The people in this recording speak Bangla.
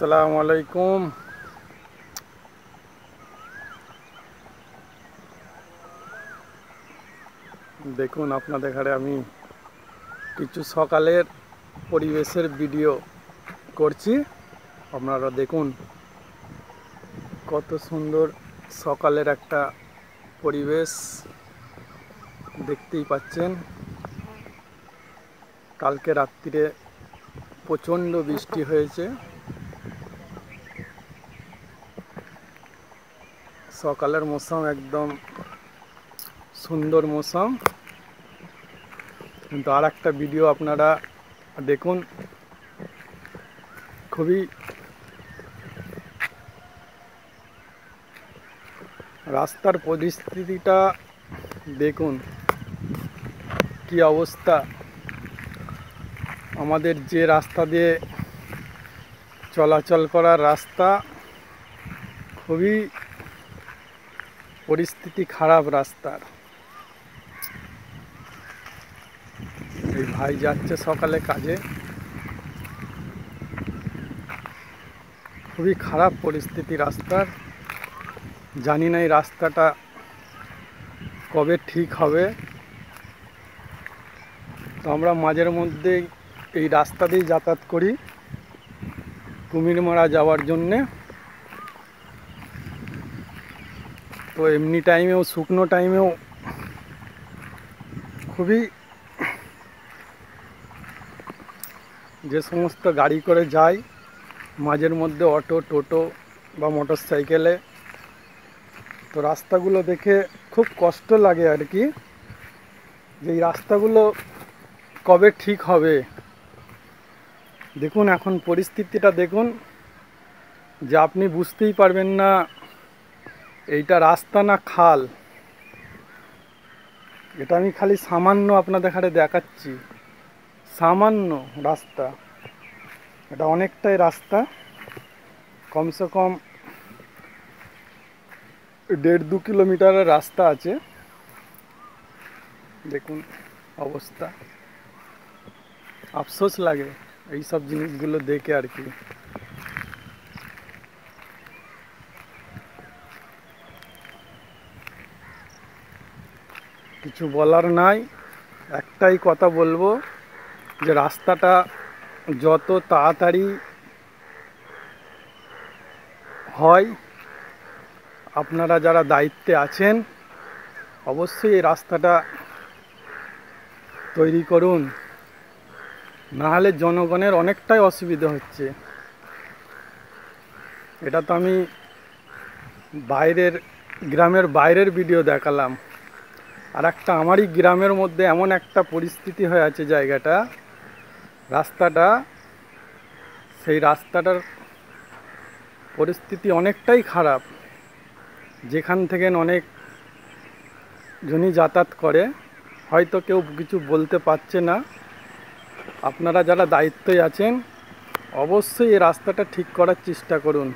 আসসালামু আলাইকুম। দেখুন আপনাদের ঘরে আমি কিছু সকালের পরিবেশের ভিডিও করছি। আপনারা দেখুন কত সুন্দর সকালের একটা পরিবেশ দেখতেই পাচ্ছেন। কালকে রাত্রিরে প্রচণ্ড বৃষ্টি হয়েছে। সকালের মৌসুম একদম সুন্দর মৌসুম। কিন্তু আর একটা ভিডিও আপনারা দেখুন, খুবই রাস্তার পরিস্থিতিটা দেখুন কি অবস্থা। আমাদের যে রাস্তা দিয়ে চলাচল করার রাস্তা, খুবই পরিস্থিতি খারাপ রাস্তার। এই ভাই যাচ্ছে সকালে কাজে, খুবই খারাপ পরিস্থিতি রাস্তার। জানি না এই রাস্তাটা কবে ঠিক হবে। তো আমরা মাঝের মধ্যে এই রাস্তা দিয়ে যাতায়াত করি কুমিরমারা যাওয়ার জন্যে। তো এমনি টাইমেও, শুকনো টাইমেও খুবই, যে সমস্ত গাড়ি করে যায় মাঝের মধ্যে অটো, টোটো বা মোটর সাইকেলে, তো রাস্তাগুলো দেখে খুব কষ্ট লাগে আর কি, যে এই রাস্তাগুলো কবে ঠিক হবে। দেখুন এখন পরিস্থিতিটা দেখুন, যে আপনি বুঝতেই পারবেন না এইটা রাস্তা না খাল। এটা আমি খালি সামান্য আপনাদের এখানে দেখাচ্ছি, সামান্য রাস্তা। এটা অনেকটাই রাস্তা, কমসে কম 1.5-2 কিলোমিটারের রাস্তা আছে। দেখুন অবস্থা, আফসোস লাগে এই সব জিনিসগুলো দেখে আর কি। কিছু বলার নাই, একটাই কথা বলবো, যে রাস্তাটা যত তাড়াতাড়ি হয়, আপনারা যারা দায়িত্বে আছেন অবশ্যই এই রাস্তাটা তৈরি করুন, নাহলে জনগণের অনেকটাই অসুবিধা হচ্ছে। এটা তো আমি গ্রামের বাইরের ভিডিও দেখালাম, আর একটা আমারই গ্রামের মধ্যে এমন একটা পরিস্থিতি হয়ে আছে জায়গাটা, রাস্তাটা, সেই রাস্তাটার পরিস্থিতি অনেকটাই খারাপ। যেখান থেকে অনেক জনই যাতায়াত করে, হয়তো কেউ কিছু বলতে পারছে না। আপনারা যারা দায়িত্বে আছেন অবশ্যই এই রাস্তাটা ঠিক করার চেষ্টা করুন।